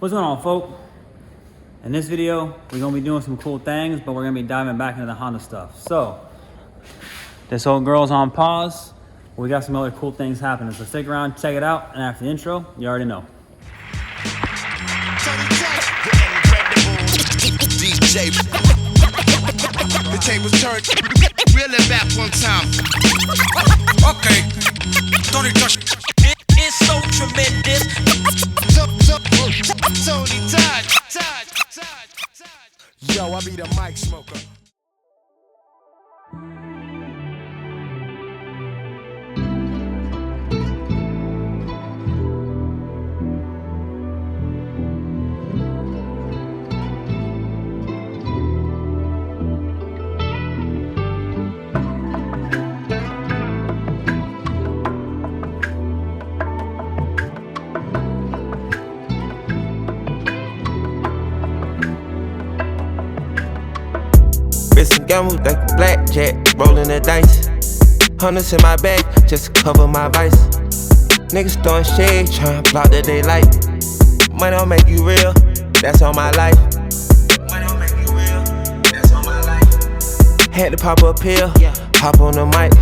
What's going on, folk? In this video, we're gonna be doing some cool things, but we're gonna be diving back into the Honda stuff. So, this old girl's on pause. We got some other cool things happening, so stick around, check it out, and after the intro, you already know. DJ. The tables turned. Reel it back one time. Okay. Don't touch. It's so tremendous. Tony Todd. Yo, I be the mic smoker. Some gamble like a blackjack, rolling the dice. Hundreds in my bag, just to cover my vice. Niggas throwing shade, trying to block the daylight. Money don't make you real, that's all my life. Money don't make you real, that's all my life. Had to pop a pill, hop on the mic.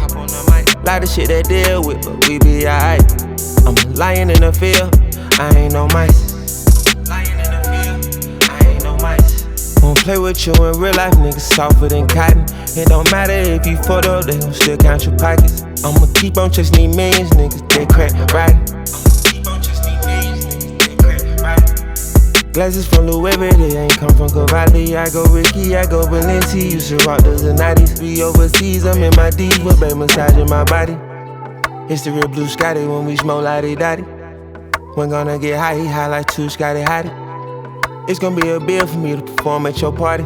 Lot of shit that deal with, but we be alright. I'm a lion in the field, I ain't no mice. Won't play with you in real life, niggas softer than cotton. It don't matter if you photo, they gon' still count your pockets. I'ma keep on chasing these millions, niggas, they crack riding. Glasses from weve, they ain't come from Cavalli. I go Ricky, I go Balenci. Used to rock the Zanattis. We overseas, I'm in my D's with babe massaging my body. It's the real blue Scotty when we smoke lottie-dottie. When gonna get high, he high like two Scotty Hottie. It's gonna be a bill for me to perform at your party.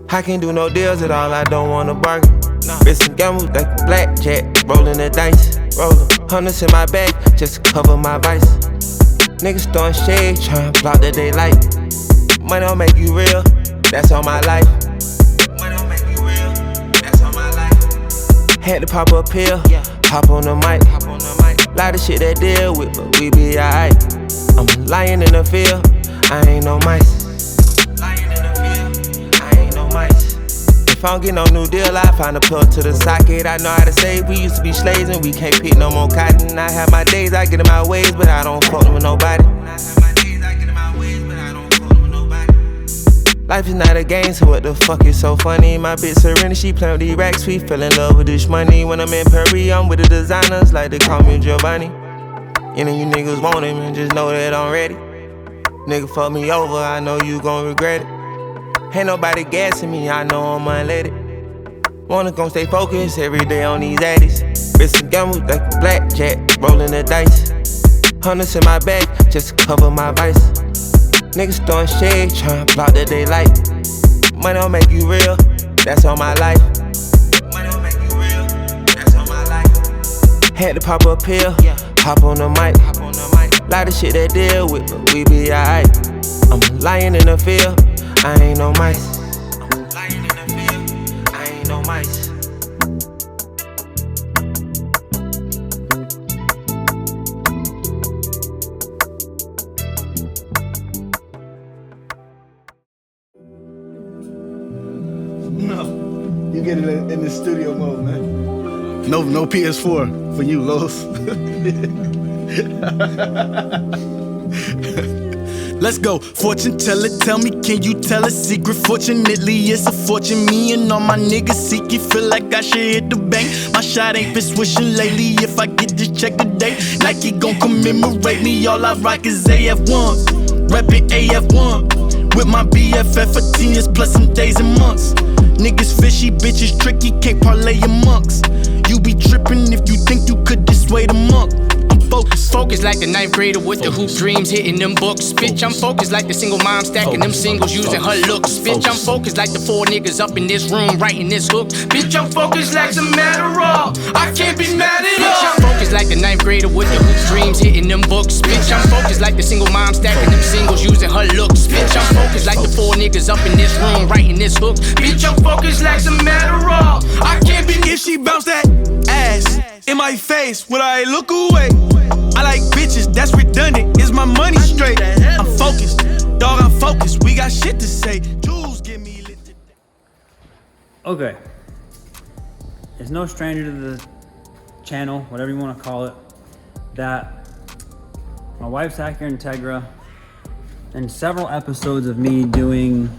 I can't do no deals at all, I don't wanna bargain. Bitch, some gamble like a blackjack, rolling the dice. Rollin' hundreds in my bag, just to cover my vice. Niggas throwing shade, trying to block the daylight. Money don't make you real, that's all my life. Money don't make you real, that's all my life. Had to pop a pill, hop on the mic. Lot of shit that deal with, but we be alright. I'm a lion in the field, I ain't no mice. Lying in the field, I ain't no mice. If I don't get no new deal, I find a plug to the socket. I know how to save, we used to be slaves and we can't pick no more cotton. I have my days, I get in my ways, but I don't fuck with nobody. Life is not a game, so what the fuck is so funny? My bitch Serena, she playin' with these racks, we fell in love with this money. When I'm in Paris, I'm with the designers, like they call me Giovanni. Any of you niggas want it, man, just know that I'm ready. Nigga fuck me over, I know you gon' regret it. Ain't nobody gassing me, I know I'm unleaded. Wanna gon' stay focused every day on these addies. Bitch, some gamble like a blackjack, rolling the dice. Hundreds in my bag, just to cover my vice. Niggas throwing shade, trying to block the daylight. Money don't make you real, that's all my life. Money don't make you real, that's all my life. Had to pop a pill, hop on the mic. Lot of shit that deal with, but we be alright. I'm a lion in the field, I ain't no mice. I'm a lion in the field, I ain't no mice. No, you get it in the studio mode, man. No PS4 for you, Los. Let's go. Fortune teller, tell me, can you tell a secret? Fortunately, it's a fortune. Me and all my niggas seek it. Feel like I should hit the bank. My shot ain't been swishing lately. If I get this check today, Nike gon' commemorate me. All I rock is AF1. Reppin' AF1. With my BFF for 10 years plus some days and months. Niggas fishy, bitches tricky, can't parlay amongst. You be trippin' if you think you could dissuade a monk. Focused like the 9th grader with the hoop dreams, hitting them books. Bitch, I'm focused like the single mom stacking them singles, using her looks. Bitch, I'm focused like the 4 niggas up in this room writing this hook. Bitch, I'm focused like some Adderall, I can't be mad at all. Bitch, I'm focused like the 9th grader with the hoop dreams, hitting them books. Bitch, I'm focused like the single mom stacking them singles, using her looks. Bitch, I'm focused like the 4 niggas up in this room writing this hook. Bitch, I'm focused like some Adderall, I can't be. If she bounce that ass in my face, would I look away? I like bitches, that's redundant. Is my money straight? I'm focused. shit to say. Jules give me lit today. Okay. It's no stranger to the channel, whatever you want to call it, that my wife's Acura Integra and several episodes of me doing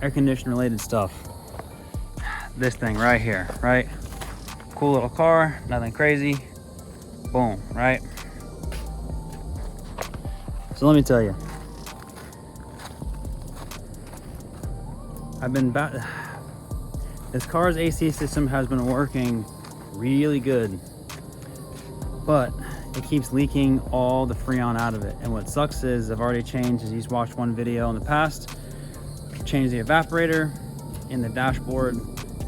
air conditioner related stuff. This thing right here, right? Cool little car, nothing crazy. Boom, right? So let me tell you, this car's AC system has been working really good, but it keeps leaking all the Freon out of it. And what sucks is I've already changed, as you've watched one video in the past, changed the evaporator in the dashboard.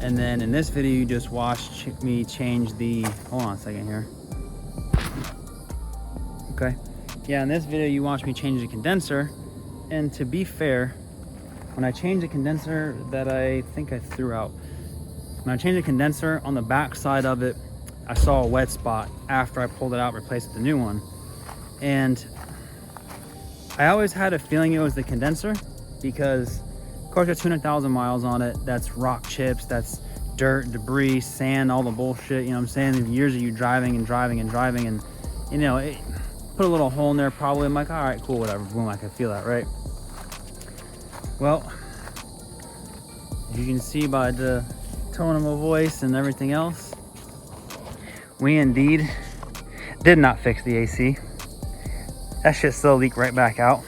And then in this video, you just watched me change the, hold on a second here. Okay. Yeah, in this video, you watched me change the condenser. And to be fair, when I changed the condenser that I think I threw out, when I changed the condenser on the back side of it, I saw a wet spot after I pulled it out, replaced it with the new one. And I always had a feeling it was the condenser because the car's got 200,000 miles on it. That's rock chips, that's dirt, debris, sand, all the bullshit, you know what I'm saying? The years of you driving and driving and driving, and you know, it put a little hole in there probably. I'm like, all right, cool, whatever, boom, I can feel that, right? Well, as you can see by the tone of my voice and everything else, we indeed did not fix the AC. That shit still leaked right back out.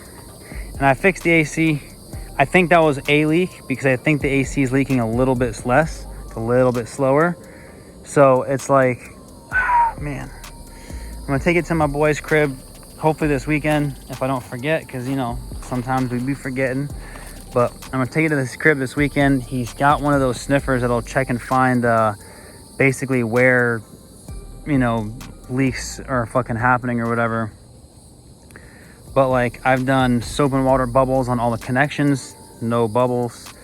And I fixed the AC. I think that was a leak because I think the AC is leaking a little bit less, a little bit slower. So it's like, man, I'm gonna take it to my boy's crib, hopefully this weekend, if I don't forget, because you know, sometimes we be forgetting. But I'm gonna take it to this crib this weekend. He's got one of those sniffers that'll check and find basically where, you know, leaks are fucking happening or whatever. But like, I've done soap and water bubbles on all the connections, no bubbles,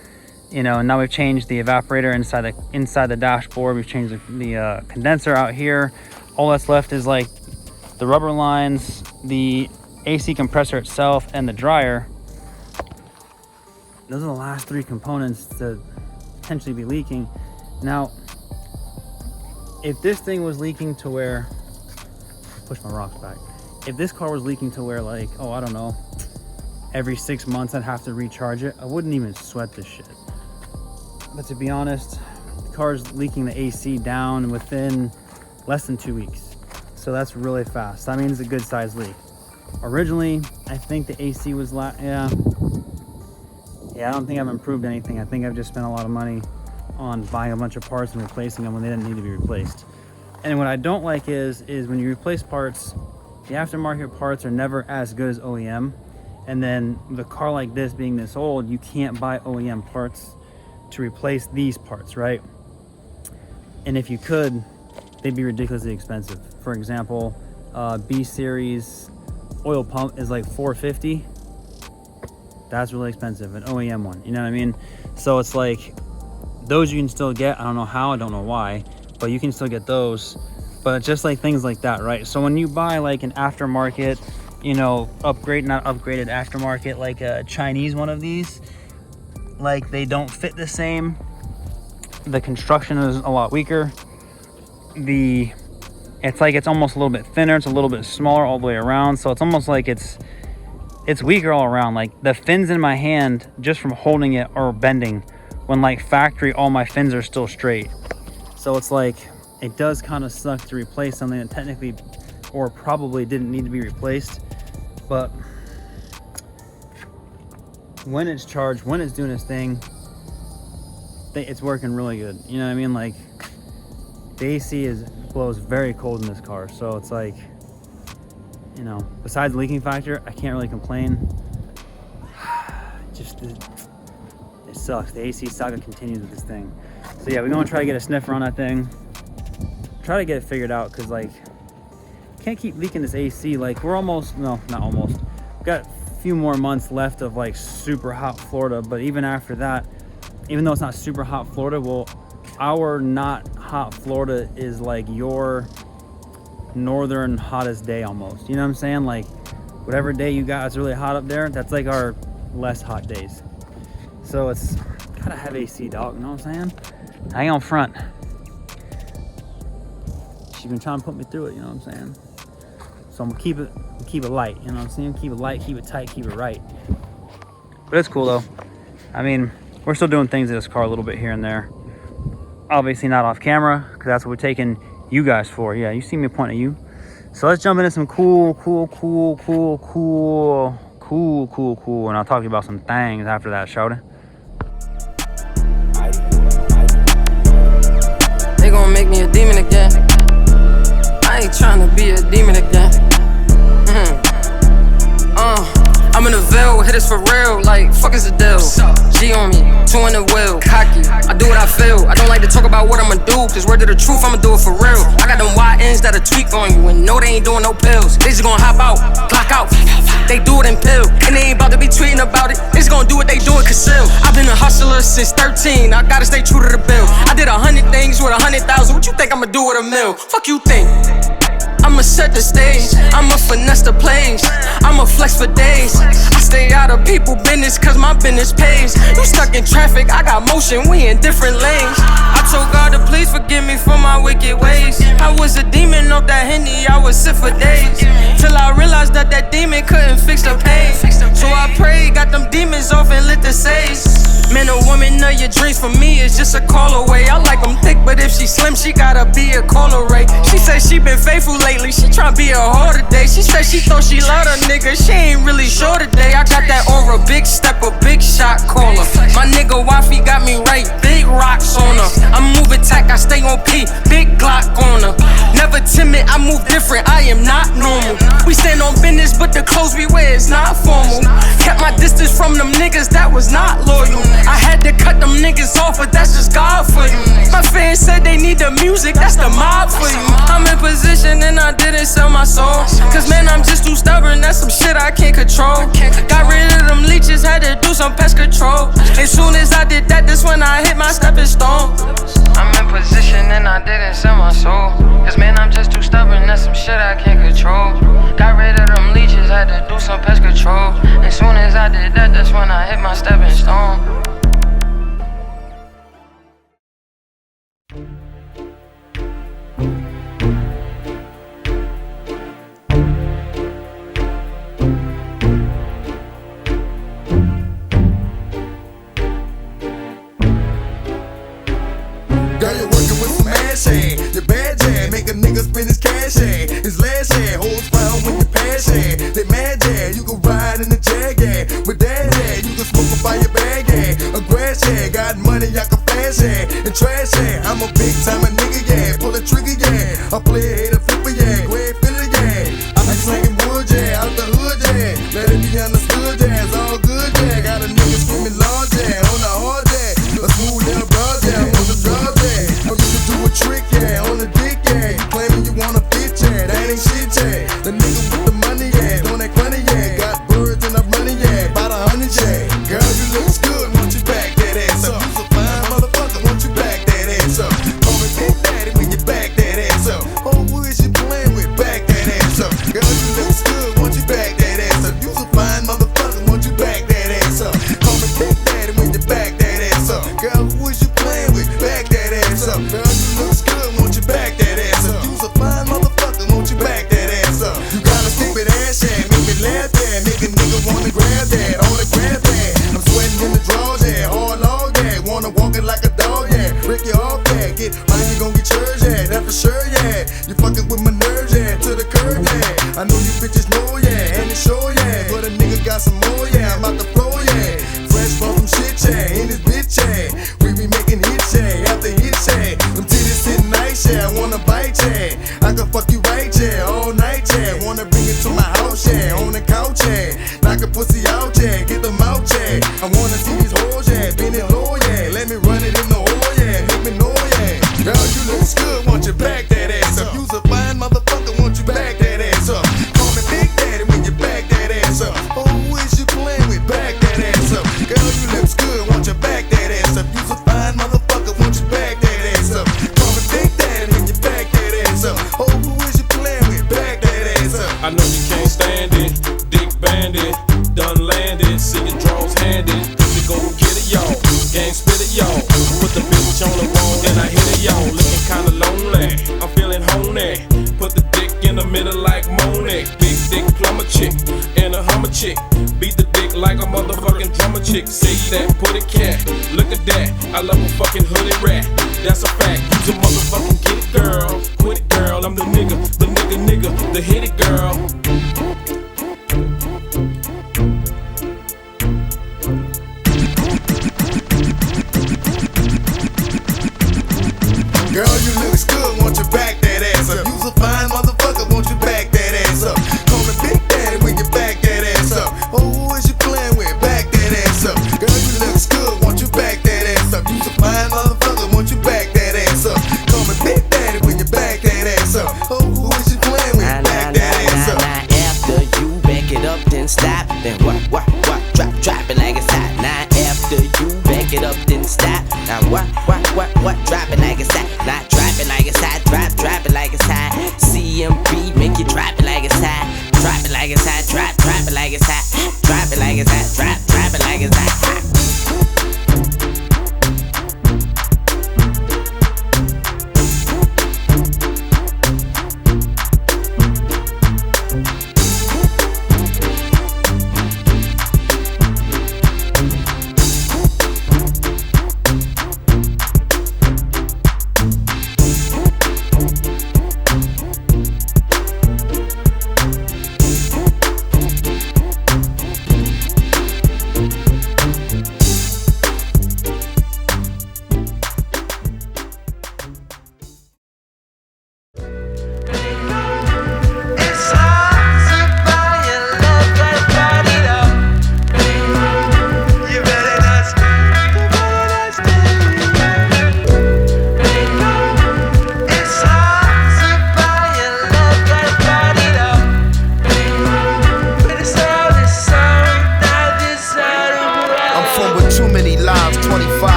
you know. And now we've changed the evaporator inside the dashboard. We've changed the condenser out here. All that's left is like the rubber lines, the AC compressor itself, and the dryer. Those are the last three components to potentially be leaking. Now, if this thing was leaking to where, push my rocks back. If this car was leaking to where, like, oh, I don't know, every 6 months I'd have to recharge it, I wouldn't even sweat this shit. But to be honest, the car's leaking the AC down within less than 2 weeks. So that's really fast. That means a good size leak. Originally, I think the AC was yeah, I don't think I've improved anything. I think I've just spent a lot of money on buying a bunch of parts and replacing them when they didn't need to be replaced. And what I don't like is when you replace parts, the aftermarket parts are never as good as OEM. And then with a car like this being this old, you can't buy OEM parts to replace these parts, right? And if you could, they'd be ridiculously expensive. For example, B series oil pump is like $450. That's really expensive, an OEM one, you know what I mean? So it's like, those you can still get. I don't know how, I don't know why, but you can still get those. But just like things like that, right? So when you buy like an aftermarket, you know, not upgraded aftermarket, like a Chinese one of these, like they don't fit the same. The construction is a lot weaker. It's like it's almost a little bit thinner, it's a little bit smaller all the way around. So it's almost like it's weaker all around. Like the fins in my hand, just from holding it, are bending, when like factory, all my fins are still straight. So it's like, it does kind of suck to replace something that technically or probably didn't need to be replaced. But when it's charged, when it's doing its thing, it's working really good. You know what I mean? Like the AC blows very cold in this car. So it's like, you know, besides the leaking factor, I can't really complain. It sucks. The AC saga continues with this thing. So yeah, we're gonna try to get a sniffer on that thing. Try to get it figured out, because like, can't keep leaking this AC. Like we're almost, no, not almost. We've got a few more months left of like super hot Florida, but even after that, even though it's not super hot Florida, well, our not hot Florida is like your northern hottest day almost. You know what I'm saying? Like whatever day you got, it's really hot up there. That's like our less hot days. So it's gotta have AC, dog, you know what I'm saying? I ain't on front. She's been trying to put me through it, you know what I'm saying? So I'm gonna keep it light, you know what I'm saying? Keep it light, keep it tight, keep it right. But it's cool though. I mean, we're still doing things in this car a little bit here and there. Obviously not off camera, because that's what we're taking you guys for. Yeah, you see me pointing at you. So let's jump into some cool, and I'll talk to you about some things after that, shouty. They gon' make me a demon again. I ain't tryna be a demon again. I'm in the Ville, hit us for real, like fuck is the deal. G on me, 2 in the wheel, cocky, I do what I feel. I don't like to talk about what I'ma do, cause word to the truth, I'ma do it for real. I got them wide ends that'll tweak on you, and no they ain't doing no pills. They just gon' hop out, clock out, they do it in pill. And they ain't about to be tweeting about it, they just gon' do what they do in conceal. I've been a hustler since 13, I gotta stay true to the bill. I did 100 things with 100,000, what you think I'ma do with a mill? Fuck you think? I'ma set the stage, I'ma finesse the plays, I'ma flex for days. I stay out of people business cause my business pays. You stuck in traffic, I got motion, we in different lanes. I told God to please forgive me for my wicked ways. I was a demon off that Henny, I would sit for days, till I realized that that demon couldn't fix the pain. So I prayed, got them demons off and lit the sage. Man, a woman of your dreams for me is just a call away. I like them thick, but if she slim, she gotta be a caller Ray. She said she been faithful lately, she tryna be a whore today. She said she thought she loved her nigga, she ain't really sure today. I got that aura, big step, a big shot caller. My nigga wifey got me right, big rocks on her. I'm moving tack, I stay on P, big Glock on her. Never timid, I move different, I am not normal. We stand on business, but the clothes we wear is not formal. Kept my distance from them niggas that was not loyal. I had to cut them niggas off, but that's just God for you. My fans said they need the music, that's the mob for you. I'm in position and I didn't sell my soul, cause man I'm just too stubborn, that's some shit I can't control. Got rid of them leeches, had to do some pest control. As soon as I did that, that's when I hit my stepping stone. I'm in position and I didn't sell my soul, cause man I'm just too stubborn, that's some shit I can't control. Got rid of them leeches, had to do some pest control. As soon as I did that, that's when I hit my stepping stone. Girl, you're working with some ass, your bad jam, make a nigga spend his cash, his last hoes found when you pass, they mad, you can ride in the Jag, with that, you can smoke up by your bag, a grass, got money, I can flash, and trash, I'm a big time a nigga, pull a trigger, I play a hater flipper, go ahead, fill it, I be slanging wood, out the hood, let it be understood, it's all good, got a nigga screaming large, on the hard, a smooth little broad, on the drugs, I'm used to do a trick, on the dick, claiming you wanna fit, that ain't shit, the nigga with the money, on that money, got birds and I'm running, about 100, girl, you looks good, want you back that ass up, you's a fine motherfucker, want you back that ass up, call me Big Daddy when you back that ass up, oh, who is you playing with, back that ass up, girl, you looks good, want you back that ass up, you's a fine motherfucker, want you back that ass up, call me Big Daddy when you back that ass up, girl, who is you playing with, back that ass up, girl, you looks good, want you back that ass up, you's a fine motherfucker, want you back that ass up, you got a stupid ass, make me laugh, make a nigga wanna grab that, on the grab that, I'm sweating in the drawers, hard log, wanna walk it like a dog, break your off, get mine, you gon' get yours, that for sure, you fucking with my nerves, to the curb, I know you bitches know, and it's sure, but a nigga got some more, I'm out the floor, fresh from some shit, in this bitch, we be making hits, after hits, them titties sit nice, I wanna bite, I can fuck you right, all night, wanna bring it to my house, on the couch, knock a pussy out, get them out, I wanna see these hoes, bend it low, let me run it in the hole, make me know, girl, you looks good, want you back that ass up, you's a fine motherfucker, want you back that ass up, call me Big Daddy when you back that ass up, oh, who is you playing with, back that ass up, girl, you looks good, want you back that ass up, you's a fine motherfucker, want you back that ass up, call me Big Daddy when you back that ass up, oh, who is you playing with, back that ass up. I know you can't stand it, dick bandit, done landed, see your draws that, put a cat. Look at that, I love a fucking hooded rat. That's a fact. Use a motherfucking get it, girl. Quit it, girl. I'm the nigga, the hit it, girl. Girl, you looks good, won't you back that ass up? You's a fine motherfucker, won't you back that ass up? Call me Big Daddy when you back that ass up. Oh, who is you playing with? Back that ass up. Girl, you looks good, won't you back that ass up? You's a fine motherfucker, won't you back that ass up? Call me Big Daddy when you back that ass up. Oh, who is you playing with? Back that ass up. After you back it up, then stop. Then what? Drop it like it's hot. Now after you back it up, then stop. Now what? Drop it like it's hot. Now drop it like it's hot. Drop it like it's hot. CMB make you drop it like it's hot. Drop it like it's hot. Drop it like it's hot. Drop it like it's hot. Drop it like it's hot.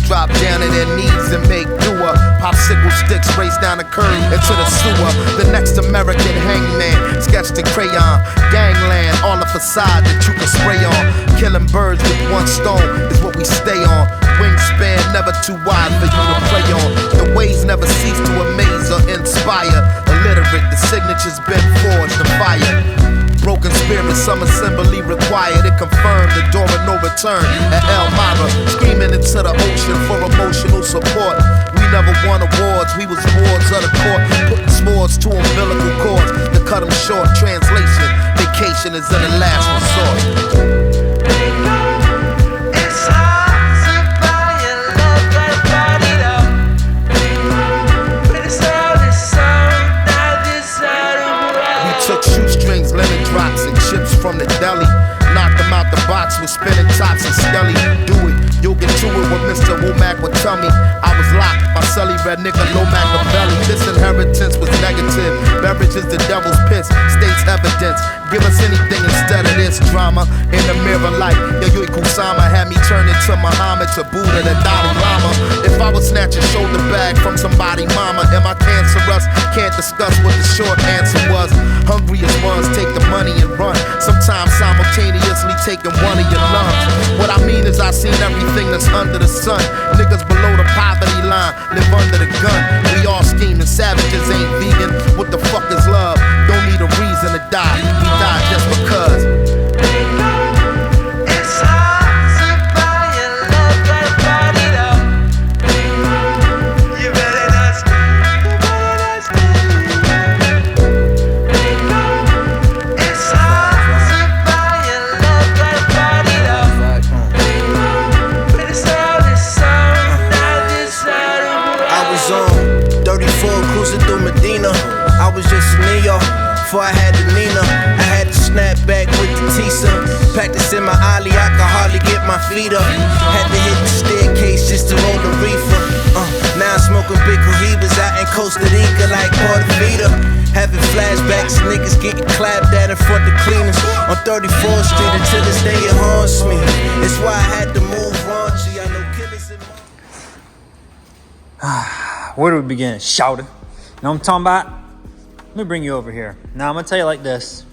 Drop down to their knees and make doer. Popsicle sticks race down the curb into the sewer. The next American hangman, sketched in crayon. Gangland, all the facade that you can spray on. Killing birds with one stone is what we stay on. Wingspan never too wide for you to play on. The ways never cease to amaze or inspire. Illiterate, the signature's been forged in fire. Broken spirit, some assembly required. It confirmed the door of no return at Elmira. Screaming into the ocean for emotional support. We never won awards, we was wards of the court. Putting swords to umbilical cords to cut them short. Translation, vacation is in the last resort. Lemon drops and chips from the deli. Knock them out the box with spinning tops and skelly. Do it, you'll get to it what Mr. Womack would tell me. I was locked, my celly red nigga, no Machiavelli. This inheritance was negative. Beverage is the devil's piss, states evidence. Give us anything instead of this drama. In the mirror light, yo, Kusama had me turn into Muhammad, to Buddha, the Dalai Lama. If I was snatch a shoulder bag from somebody mama, am I cancerous? Can't discuss what the short answer was. Hungriest ones take the money and run. Sometimes simultaneously taking one of your lungs. What I mean is I seen everything that's under the sun. Niggas below the poverty line live under the gun. We all scheming, savages ain't vegan. What the fuck is love? Don't need a reason to die. We die just because. I was just a Neo, before I had the Nina. I had to snap back with the Tisa. Practicing my ollie, I could hardly get my feet up. Had to hit the staircase just to roll the reefer. Now I'm smoking big cohibas out in Costa Rica like Puerto Vita. Having flashbacks, niggas getting clapped at in front of cleaners on 34th Street. Until this day it haunts me. It's why I had to move raunchy. I know killers in Where do we begin? Shout it. You know what I'm talking about? Let me bring you over here. Now I'm gonna tell you like this.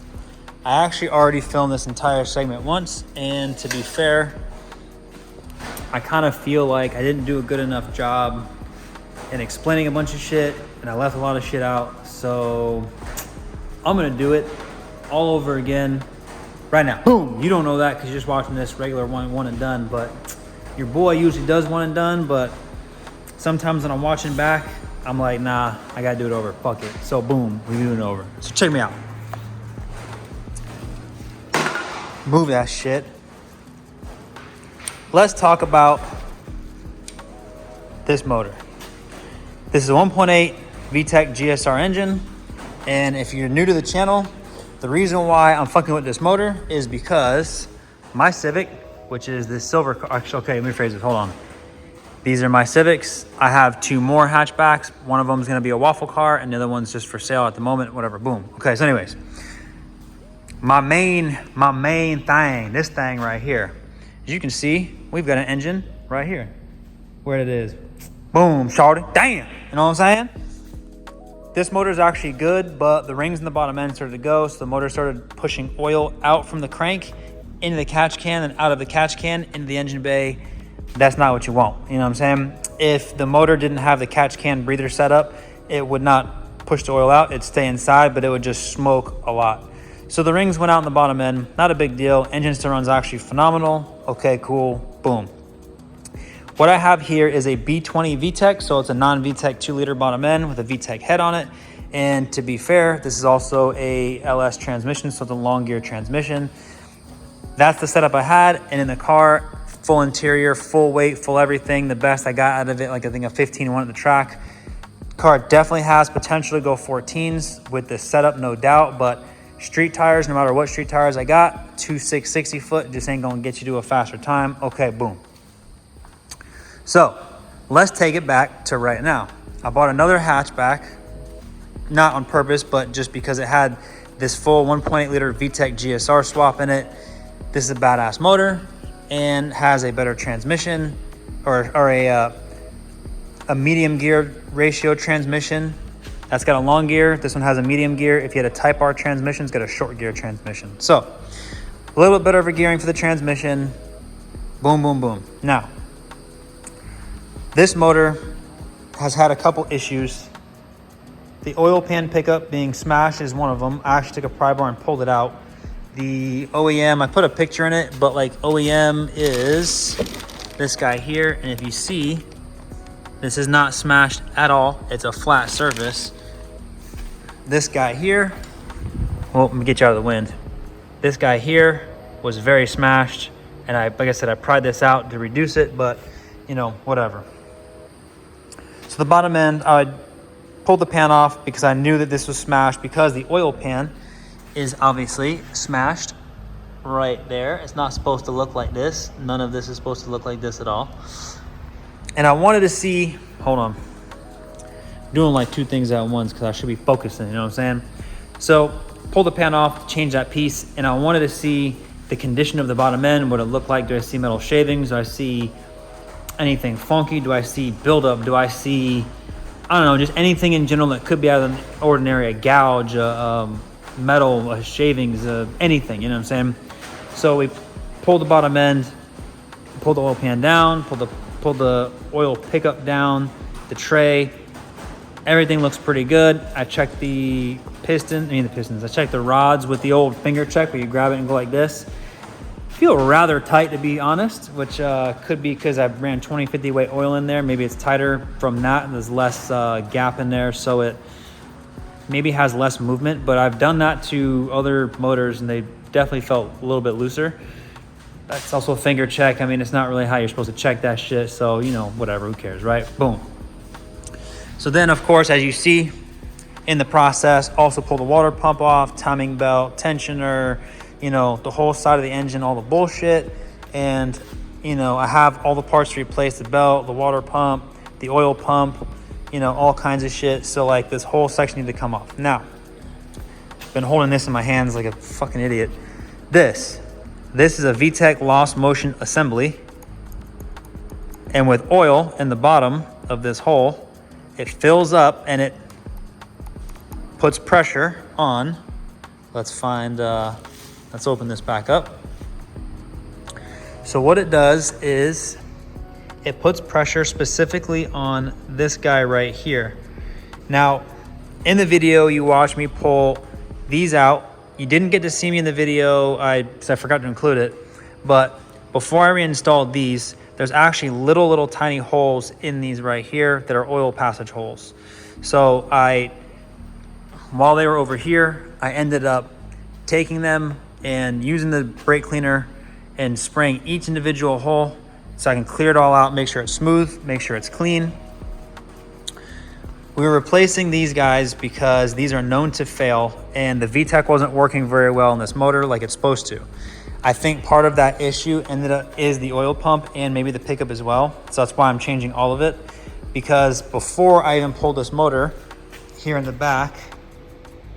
I actually already filmed this entire segment once, and to be fair, I kind of feel like I didn't do a good enough job in explaining a bunch of shit, and I left a lot of shit out. So I'm gonna do it all over again right now. Boom. You don't know that because you're just watching this regular one and done, but your boy usually does one and done, but sometimes when I'm watching back, I'm like, nah, I gotta do it over. Fuck it. So boom, we do it over. So check me out. Move that shit. Let's talk about this motor. This is a 1.8 Vtec GSR engine. And if you're new to the channel, the reason why I'm fucking with this motor is because my Civic, which is this silver car, actually, okay, let me rephrase it, hold on. These are my Civics. I have 2 more hatchbacks. One of them is gonna be a waffle car and the other one's just for sale at the moment, whatever, boom. Okay, so anyways, my main thing, this thing right here. As you can see, we've got an engine right here. Where it is. Boom, shorty, damn. You know what I'm saying? This motor is actually good, but the rings in the bottom end started to go, so the motor started pushing oil out from the crank into the catch can and out of the catch can into the engine bay. That's not what you want, you know what I'm saying? If the motor didn't have the catch can breather set up, it would not push the oil out, it'd stay inside, but it would just smoke a lot. So the rings went out in the bottom end, not a big deal. Engine still runs actually phenomenal. Okay, cool, boom. What I have here is a B20 Vtec, so it's a non-Vtec 2-liter bottom end with a Vtec head on it. And to be fair, this is also a LS transmission, so it's a long gear transmission. That's the setup I had, and in the car, full interior, full weight, full everything. The best I got out of it, like I think a 15-1 at the track. Car definitely has potential to go 14s with this setup, no doubt, but street tires, no matter what street tires I got, 2.6 60 foot, just ain't gonna get you to a faster time. Okay, boom. So let's take it back to right now. I bought another hatchback, not on purpose, but just because it had this full 1.8 liter Vtec GSR swap in it. This is a badass motor and has a better transmission or a medium gear ratio transmission. That's got a long gear. This one has a medium gear. If you had a Type R transmission, it's got a short gear transmission. So a little bit better of a gearing for the transmission. Boom, boom, boom. Now, this motor has had a couple issues. The oil pan pickup being smashed is one of them. I actually took a pry bar and pulled it out. The OEM, I put a picture in it, but like OEM is this guy here. And if you see, this is not smashed at all. It's a flat surface. This guy here, well, let me get you out of the wind. This guy here was very smashed. And like I said, I pried this out to reduce it, but you know, whatever. So the bottom end, I pulled the pan off because I knew that this was smashed because the oil pan is obviously smashed right there. It's not supposed to look like this. None of this is supposed to look like this at all. And I wanted to see, hold on, doing like 2 things at once because I should be focusing, you know what I'm saying? So pull the pan off, change that piece, and I wanted to see the condition of the bottom end, what it looked like. Do I see metal shavings? Do I see anything funky? Do I see buildup? Do I see, I don't know, just anything in general that could be out of the ordinary, a gouge, metal, shavings, anything, you know what I'm saying? So we pulled the bottom end, pulled the oil pan down, pulled the oil pickup down, the tray. Everything looks pretty good. I checked the pistons. I checked the rods with the old finger check where you grab it and go like this. Feel rather tight, to be honest, which could be because I ran 20-50 weight oil in there. Maybe it's tighter from that and there's less gap in there, so it maybe has less movement. But I've done that to other motors and they definitely felt a little bit looser. That's also a finger check. I mean, it's not really how you're supposed to check that shit, so you know, whatever, who cares, right? Boom. So then, of course, as you see in the process, also pull the water pump off, timing belt, tensioner, you know, the whole side of the engine, all the bullshit. And, you know, I have all the parts to replace, the belt, the water pump, the oil pump, you know, all kinds of shit. So like this whole section needs to come off. Now, I've been holding this in my hands like a fucking idiot. This is a Vtec lost motion assembly. And with oil in the bottom of this hole, it fills up and it puts pressure on. Let's open this back up. So what it does is it puts pressure specifically on this guy right here. Now, in the video you watch me pull these out, you didn't get to see me in the video, I forgot to include it, but before I reinstalled these, there's actually little tiny holes in these right here that are oil passage holes. So while they were over here, I ended up taking them and using the brake cleaner and spraying each individual hole so I can clear it all out, make sure it's smooth, make sure it's clean. We were replacing these guys because these are known to fail and the Vtec wasn't working very well in this motor like it's supposed to. I think part of that issue is the oil pump and maybe the pickup as well. So that's why I'm changing all of it, because before I even pulled this motor here in the back,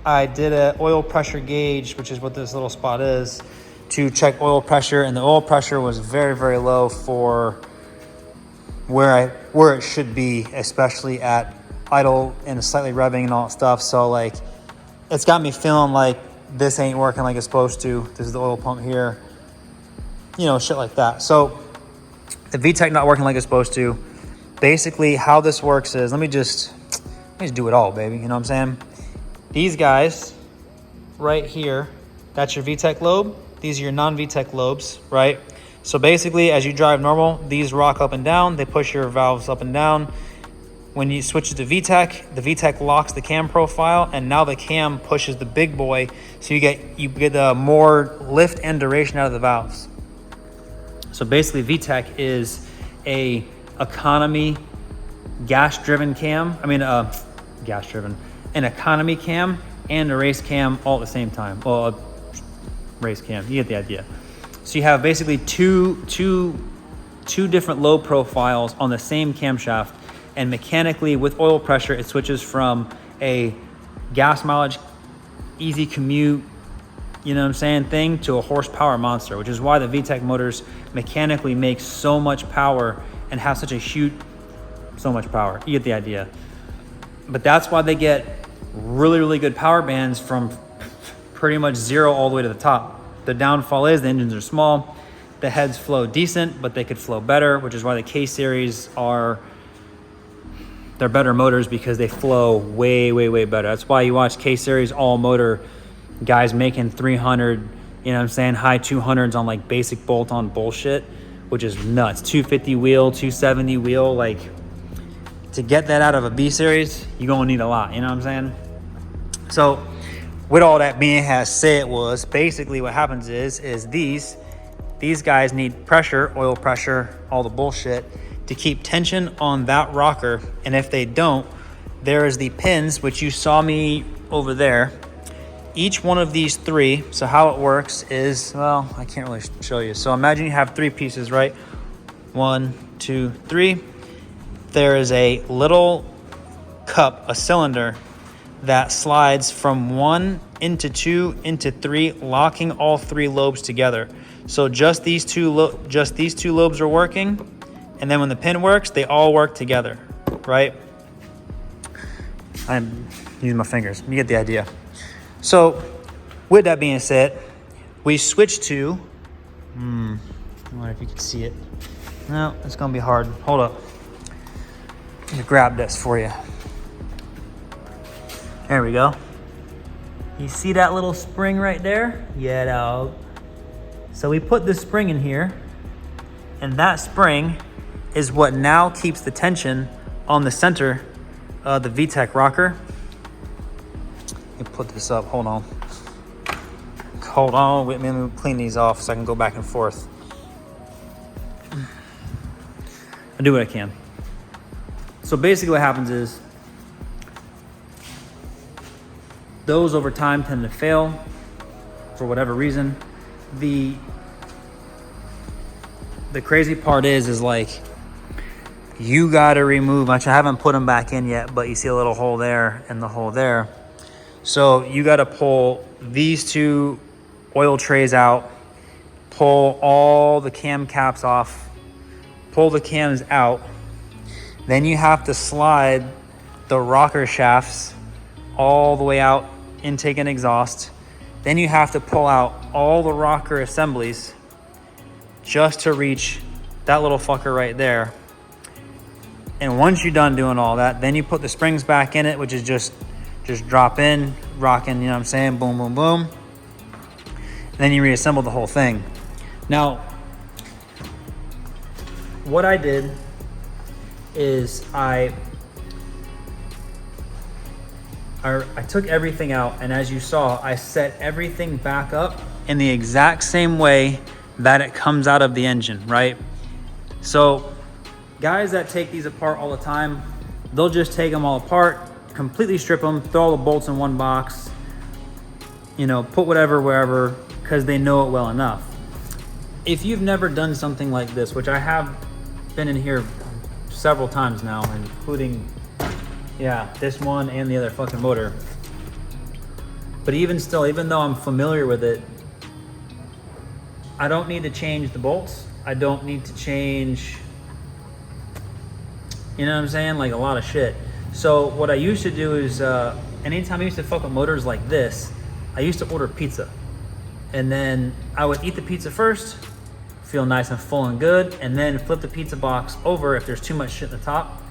I did an oil pressure gauge, which is what this little spot is, to check oil pressure, and the oil pressure was very low for where it should be, especially at idle and slightly revving and all that stuff. So like, it's got me feeling like this ain't working like it's supposed to. This is the oil pump here, you know, shit like that. So the Vtec not working like it's supposed to. Basically how this works is, let me just do it all, baby. You know what I'm saying? These guys right here, that's your Vtec lobe. These are your non-Vtec lobes, right? So basically, as you drive normal, these rock up and down. They push your valves up and down. When you switch to VTEC, the VTEC locks the cam profile, and now the cam pushes the big boy, so you get more lift and duration out of the valves. So basically, VTEC is a economy gas-driven cam. I mean, gas-driven, an economy cam and a race cam all at the same time. Well, a race cam. You get the idea. So you have basically two different load profiles on the same camshaft. And mechanically, with oil pressure, it switches from a gas mileage, easy commute, you know what I'm saying, thing to a horsepower monster, which is why the Vtec motors mechanically make so much power and have such a huge, so much power. You get the idea. But that's why they get really good power bands from pretty much zero all the way to the top. The downfall is the engines are small, the heads flow decent, but they could flow better, which is why the K series they're better motors, because they flow way better. That's why you watch K-Series all motor guys making 300, you know what I'm saying, high 200s on like basic bolt-on bullshit, which is nuts. 250 wheel, 270 wheel, like to get that out of a B-Series, you're gonna need a lot, you know what I'm saying? So with all that being said, was basically what happens is these guys need pressure, oil pressure, all the bullshit, to keep tension on that rocker. And if they don't, there is the pins, which you saw me over there. Each one of these three, so how it works is, well, I can't really show you. So imagine you have three pieces, right? 1, 2, 3. There is a little cup, a cylinder, that slides from 1 into 2 into 3, locking all three lobes together. So just these two lobes are working. And then when the pin works, they all work together, right? I'm using my fingers. You get the idea. So with that being said, we switched to, I wonder if you can see it. No, it's gonna be hard. Hold up. Let me grab this for you. There we go. You see that little spring right there? Yeah, dog. So we put this spring in here, and that spring is what now keeps the tension on the center of the Vtec rocker. Let me put this up, hold on. Hold on, let me clean these off so I can go back and forth. I'll do what I can. So basically what happens is, those over time tend to fail for whatever reason. The crazy part is like, you gotta remove, which I haven't put them back in yet, but you see a little hole there and the hole there. So you gotta pull these two oil trays out, pull all the cam caps off, pull the cams out. Then you have to slide the rocker shafts all the way out, intake and exhaust. Then you have to pull out all the rocker assemblies just to reach that little fucker right there. And once you're done doing all that, then you put the springs back in it, which is just drop in, rocking, you know what I'm saying? Boom, boom, boom. and then you reassemble the whole thing. Now, what I did is I took everything out, and as you saw, I set everything back up in the exact same way that it comes out of the engine, right? So guys that take these apart all the time, they'll just take them all apart, completely strip them, throw all the bolts in one box, you know, put whatever wherever, because they know it well enough. If you've never done something like this, which I have been in here several times now, including, yeah, this one and the other fucking motor. But even still, even though I'm familiar with it, I don't need to change the bolts. I don't need to change, you know what I'm saying? Like a lot of shit. So what I used to do is, anytime I used to fuck with motors like this, I used to order pizza. And then I would eat the pizza first, feel nice and full and good, and then flip the pizza box over if there's too much shit in the top.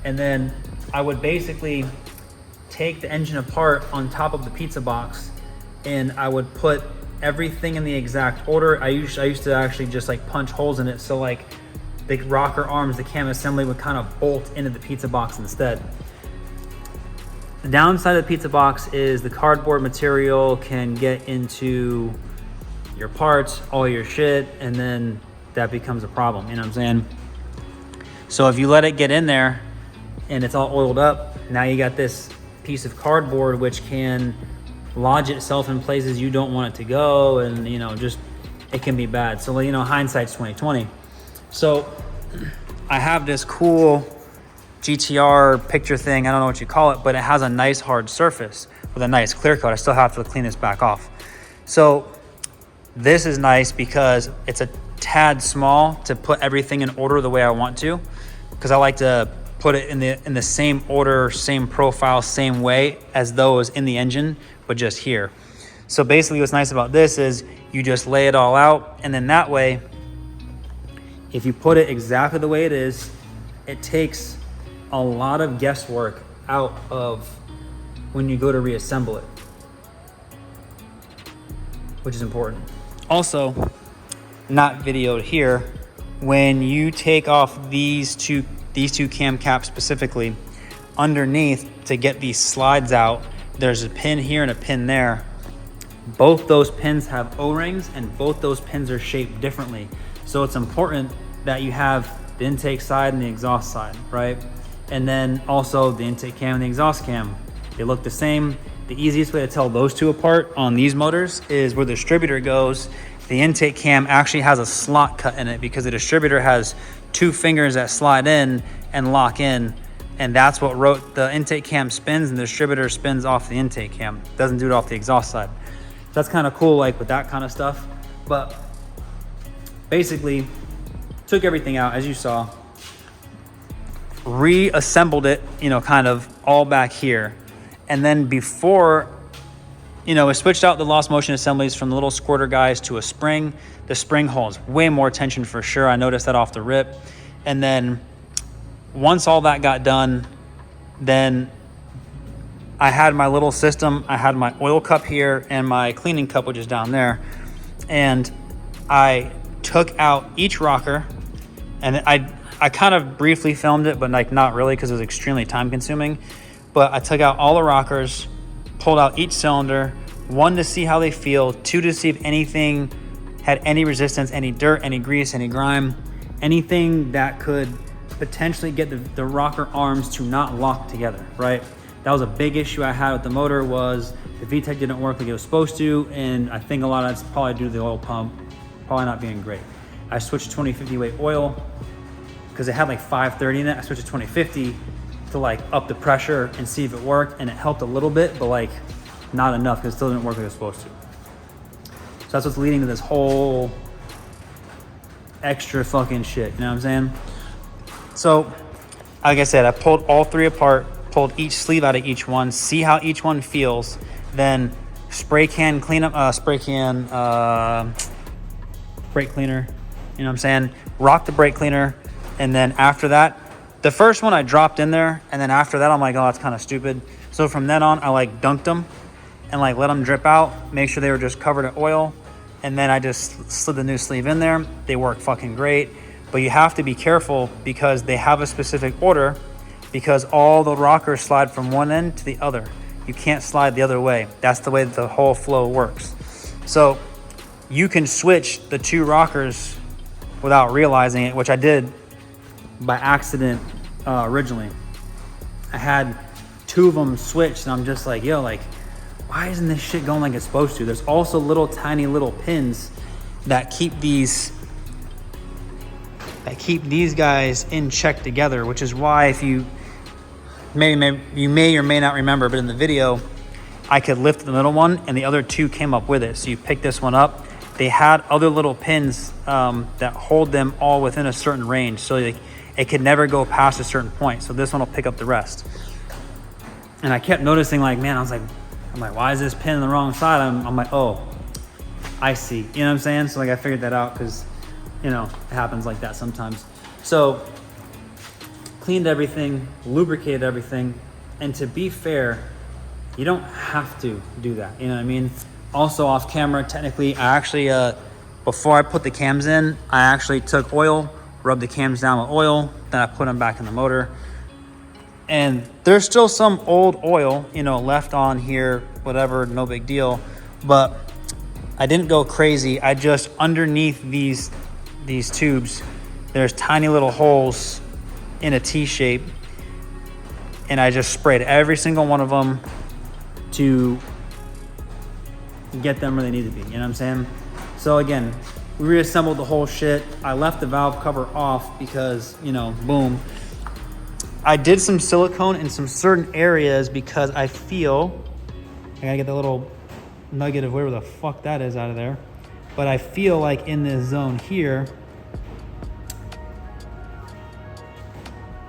And then I would basically take the engine apart on top of the pizza box, and I would put everything in the exact order. I used to actually just like punch holes in it, so like the rocker arms, the cam assembly would kind of bolt into the pizza box instead. The downside of the pizza box is the cardboard material can get into your parts, all your shit, and then that becomes a problem, you know what I'm saying? So if you let it get in there and it's all oiled up, now you got this piece of cardboard which can lodge itself in places you don't want it to go, and you know, just it can be bad. So you know, hindsight's 20/20. So I have this cool GTR picture thing, I don't know what you call it, but it has a nice hard surface with a nice clear coat. I still have to clean this back off. So this is nice because it's a tad small to put everything in order the way I want to, because I like to put it in the same order, same profile, same way as those in the engine, but just here. So basically what's nice about this is you just lay it all out, and then that way, if you put it exactly the way it is, it takes a lot of guesswork out of when you go to reassemble it, which is important. Also, not videoed here, when you take off these two cam caps specifically, underneath to get these slides out, there's a pin here and a pin there. Both those pins have O-rings, and both those pins are shaped differently. So it's important that you have the intake side and the exhaust side, right? And then also the intake cam and the exhaust cam. They look the same. The easiest way to tell those two apart on these motors is where the distributor goes. The intake cam actually has a slot cut in it because the distributor has two fingers that slide in and lock in, and that's what the intake cam spins, and the distributor spins off the intake cam. It doesn't do it off the exhaust side. That's kind of cool, like with that kind of stuff. But basically, took everything out as you saw, reassembled it, you know, kind of all back here, and then before, you know, we switched out the lost motion assemblies from the little squirter guys to a spring. The spring holds way more tension for sure. I noticed that off the rip. And then once all that got done, then I had my little system. I had my oil cup here and my cleaning cup, which is down there. And I took out each rocker, and I kind of briefly filmed it, but like not really, because it was extremely time consuming. But I took out all the rockers, pulled out each cylinder, one to see how they feel, two to see if anything had any resistance, any dirt, any grease, any grime, anything that could potentially get the rocker arms to not lock together, right? That was a big issue I had with the motor, was the Vtec didn't work like it was supposed to, and I think a lot of that's probably due to the oil pump probably not being great. I switched to 2050 weight oil because it had like 530 in it. I switched to 2050 to like up the pressure and see if it worked, and it helped a little bit, but like not enough because it still didn't work like it was supposed to. So that's what's leading to this whole extra fucking shit, you know what I'm saying? So, like I said, I pulled all three apart, pulled each sleeve out of each one, see how each one feels, then spray can clean up, brake cleaner, you know what I'm saying? Rock the brake cleaner, and then after that, the first one I dropped in there, and then after that, I'm like, oh, that's kind of stupid. So from then on, I like dunked them and like let them drip out, make sure they were just covered in oil, and then I just slid the new sleeve in there. They work fucking great, but you have to be careful because they have a specific order, because all the rockers slide from one end to the other. You can't slide the other way. That's the way that the whole flow works. So you can switch the two rockers without realizing it, which I did by accident originally. I had two of them switched, and I'm just like, yo, like, why isn't this shit going like it's supposed to? There's also little tiny little pins that keep these guys in check together, which is why if you may or may not remember, but in the video, I could lift the middle one and the other two came up with it. So you pick this one up. They had other little pins that hold them all within a certain range. So it could never go past a certain point. So this one will pick up the rest. And I kept noticing, like, man, I'm like, why is this pin on the wrong side? I'm like, oh, I see. You know what I'm saying? So like I figured that out because, you know, it happens like that sometimes. So cleaned everything, lubricated everything. And to be fair, you don't have to do that. You know what I mean? Also off camera, technically, I actually, before I put the cams in, I actually took oil, rubbed the cams down with oil, then I put them back in the motor. And there's still some old oil, you know, left on here, whatever, no big deal. But I didn't go crazy. I just, underneath these tubes, there's tiny little holes in a T shape. And I just sprayed every single one of them to get them where they need to be, you know what I'm saying? So again, we reassembled the whole shit. I left the valve cover off because, you know, boom. I did some silicone in some certain areas because I feel, I gotta get the little nugget of whatever the fuck that is out of there. But I feel like in this zone here,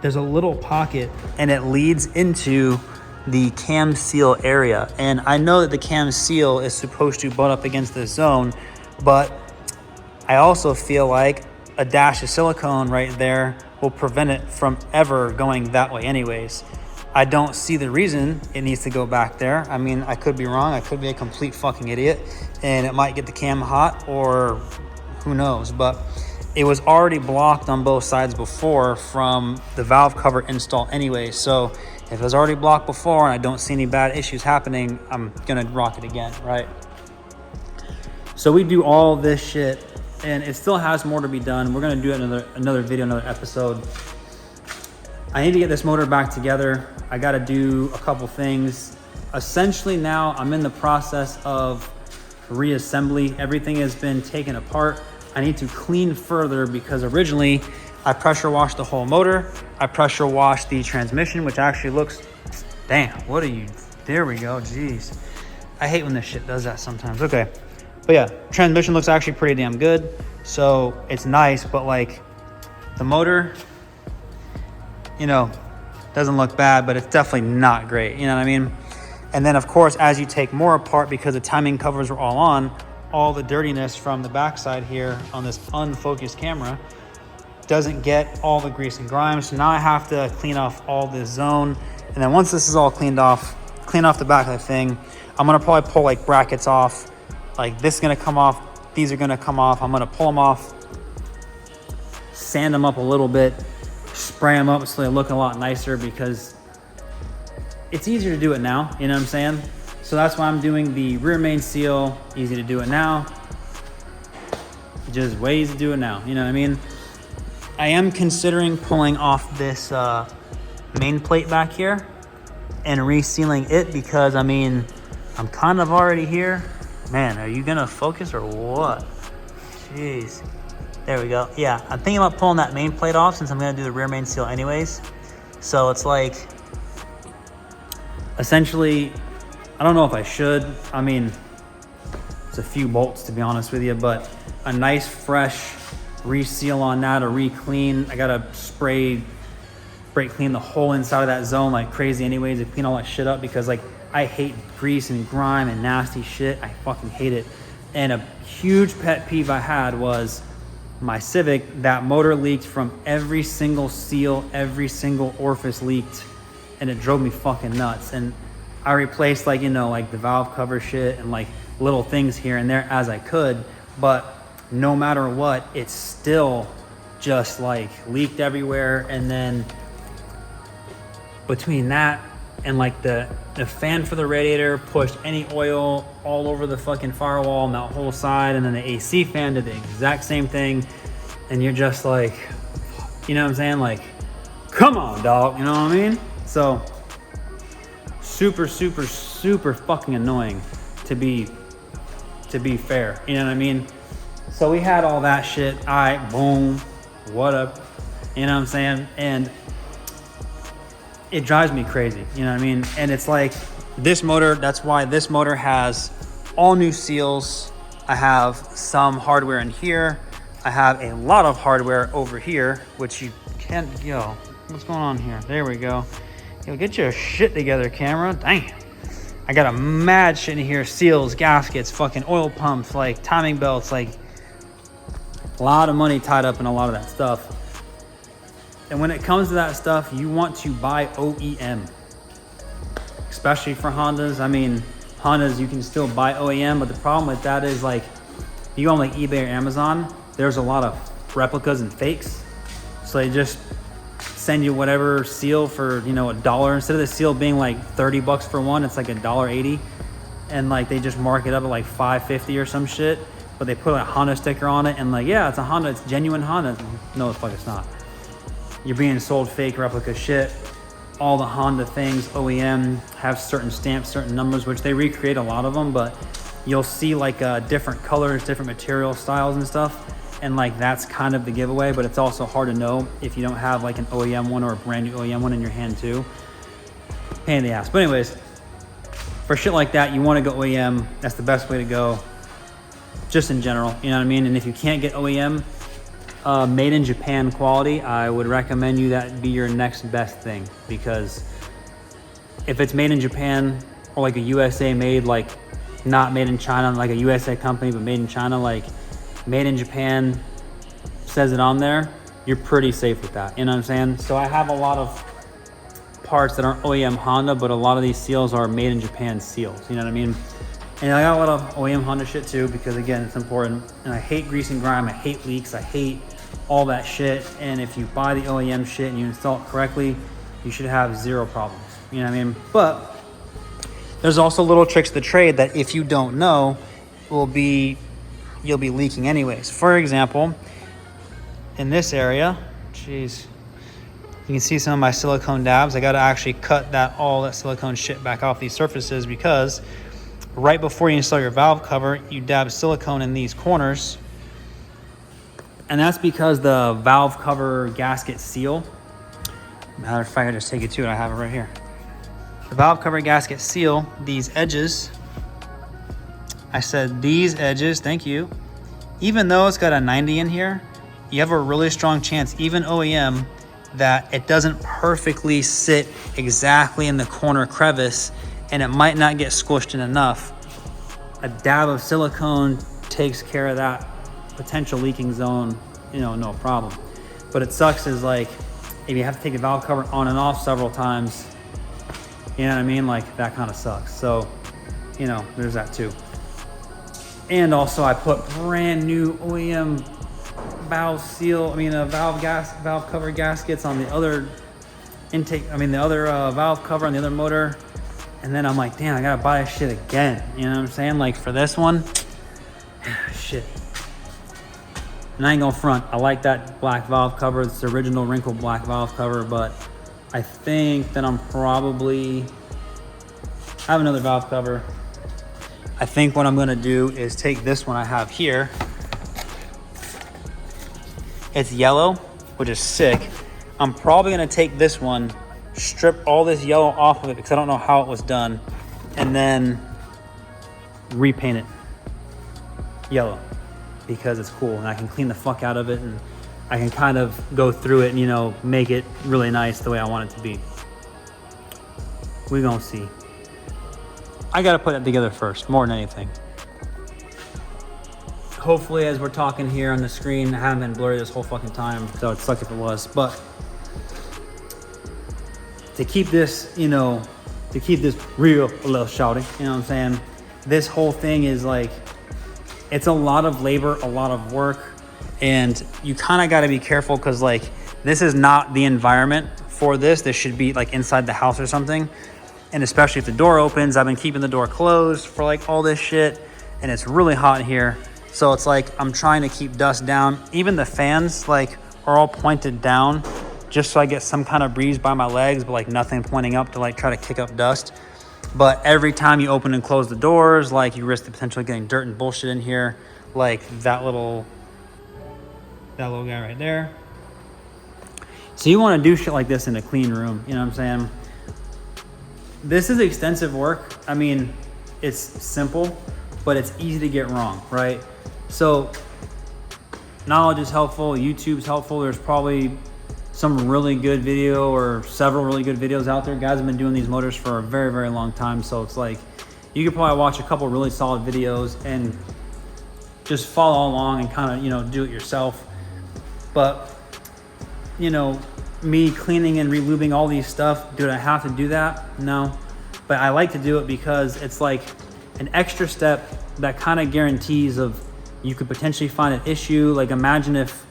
there's a little pocket and it leads into the cam seal area. And I know that the cam seal is supposed to butt up against this zone, but I also feel like a dash of silicone right there will prevent it from ever going that way anyways. I don't see the reason it needs to go back there. I mean, I could be wrong. I could be a complete fucking idiot and it might get the cam hot or who knows, but it was already blocked on both sides before from the valve cover install anyway. So if it was already blocked before and I don't see any bad issues happening, I'm gonna rock it again, right? So we do all this shit and it still has more to be done. We're gonna do another video, another episode. I need to get this motor back together. I gotta do a couple things. Essentially now I'm in the process of reassembly. Everything has been taken apart. I need to clean further because originally I pressure washed the whole motor. I pressure washed the transmission, which actually looks, damn, what are you, there we go, jeez. I hate when this shit does that sometimes, okay. But yeah, transmission looks actually pretty damn good. So it's nice, but like the motor, you know, doesn't look bad, but it's definitely not great, you know what I mean? And then of course, as you take more apart, because the timing covers are all on, all the dirtiness from the backside here on this unfocused camera doesn't get all the grease and grime. So now I have to clean off all this zone. And then once this is all clean off the back of the thing, I'm gonna probably pull like brackets off. Like this is gonna come off, these are gonna come off. I'm gonna pull them off, sand them up a little bit, spray them up so they look a lot nicer because it's easier to do it now, you know what I'm saying? So that's why I'm doing the rear main seal, easy to do it now. Just ways to do it now, you know what I mean? I am considering pulling off this main plate back here and resealing it because I mean, I'm kind of already here. Man, are you gonna focus or what? Jeez. There we go. Yeah, I'm thinking about pulling that main plate off since I'm gonna do the rear main seal anyways. So it's like, essentially, I don't know if I should. I mean, it's a few bolts to be honest with you, but a nice fresh reseal on that or re-clean. I gotta spray clean the whole inside of that zone like crazy anyways to clean all that shit up because like I hate grease and grime and nasty shit. I fucking hate it. And a huge pet peeve I had was my Civic, that motor leaked from every single seal, every single orifice leaked, and it drove me fucking nuts. And I replaced like, you know, like the valve cover shit and like little things here and there as I could, but no matter what, it's still just like leaked everywhere. And then between that and like the fan for the radiator pushed any oil all over the fucking firewall and that whole side, and then the AC fan did the exact same thing. And you're just like, you know what I'm saying? Like, come on, dog, you know what I mean? So super, super, super fucking annoying to be fair, you know what I mean? So we had all that shit. All right, boom, what up? You know what I'm saying? And it drives me crazy, you know what I mean? And it's like this motor, that's why this motor has all new seals. I have some hardware in here. I have a lot of hardware over here, which you can't, yo, what's going on here? There we go. Yo, get your shit together, camera. Dang. I got a mad shit in here. Seals, gaskets, fucking oil pumps, like timing belts, like a lot of money tied up in a lot of that stuff. And when it comes to that stuff, you want to buy OEM, especially for Hondas. I mean, Hondas, you can still buy OEM, but the problem with that is like, you go on like eBay or Amazon, there's a lot of replicas and fakes. So they just send you whatever seal for, you know, $1. Instead of the seal being like $30 for one, it's like $1.80. And like they just mark it up at like $5.50 or some shit. But they put a Honda sticker on it and like, yeah, it's a Honda, it's genuine Honda. No, the fuck it's not. You're being sold fake replica shit. All the Honda things, OEM, have certain stamps, certain numbers, which they recreate a lot of them, but you'll see like different colors, different material styles and stuff. And like that's kind of the giveaway, but it's also hard to know if you don't have like an OEM one or a brand new OEM one in your hand too. Pain in the ass. But anyways, for shit like that, you want to go OEM. That's the best way to go, just in general, you know what I mean? And if you can't get OEM, made in Japan quality, I would recommend you that be your next best thing, because if it's made in Japan or like a USA made, like not made in China, like a USA company, but made in China, like made in Japan says it on there, you're pretty safe with that, you know what I'm saying? So I have a lot of parts that aren't OEM Honda, but a lot of these seals are made in Japan seals, you know what I mean? And I got a lot of OEM Honda shit too, because again, it's important. And I hate grease and grime, I hate leaks, I hate all that shit. And if you buy the OEM shit and you install it correctly, you should have zero problems, you know what I mean? But there's also little tricks of the trade that if you don't know, you'll be leaking anyways. For example, in this area, geez, you can see some of my silicone dabs. I got to actually cut all that silicone shit back off these surfaces, because right before you install your valve cover, you dab silicone in these corners. And that's because the valve cover gasket seal, matter of fact, I just take it to it, I have it right here. The valve cover gasket seal, these edges, I said these edges, thank you. Even though it's got a 90 in here, you have a really strong chance, even OEM, that it doesn't perfectly sit exactly in the corner crevice, and it might not get squished in enough. A dab of silicone takes care of that potential leaking zone, you know, no problem. But it sucks is like, if you have to take the valve cover on and off several times, you know what I mean? Like that kind of sucks. So, you know, there's that too. And also I put brand new OEM valve cover gaskets on the other valve cover on the other motor. And then I'm like, damn, I gotta buy this shit again. You know what I'm saying? Like for this one, shit. And I ain't gonna front. I like that black valve cover. It's the original wrinkled black valve cover, but I think that I have another valve cover. I think what I'm gonna do is take this one I have here. It's yellow, which is sick. I'm probably gonna take this one, strip all this yellow off of it because I don't know how it was done, and then repaint it yellow because it's cool and I can clean the fuck out of it and I can kind of go through it and, you know, make it really nice the way I want it to be. We're gonna see. I gotta put it together first, more than anything. Hopefully, as we're talking here on the screen, I haven't been blurry this whole fucking time, so it'd suck if it was. But to keep this, you know, to keep this real a little shouty, you know what I'm saying? This whole thing is like, it's a lot of labor, a lot of work, and you kind of got to be careful because like this is not the environment for this. This should be like inside the house or something. And especially if the door opens, I've been keeping the door closed for like all this shit, and it's really hot in here. So it's like I'm trying to keep dust down. Even the fans like are all pointed down just so I get some kind of breeze by my legs, but like nothing pointing up to like try to kick up dust. But every time you open and close the doors, like you risk the potential of getting dirt and bullshit in here. Like that little guy right there. So you want to do shit like this in a clean room, you know what I'm saying? This is extensive work. I mean, it's simple, but it's easy to get wrong, right? So knowledge is helpful, YouTube's helpful. There's probably some really good video or several really good videos out there. Guys have been doing these motors for a very, very long time. So it's like, you could probably watch a couple really solid videos and just follow along and kind of, you know, do it yourself. But, you know, me cleaning and relubing all these stuff, do I have to do that? No. But I like to do it because it's like an extra step that kind of guarantees of you could potentially find an issue. Like imagine if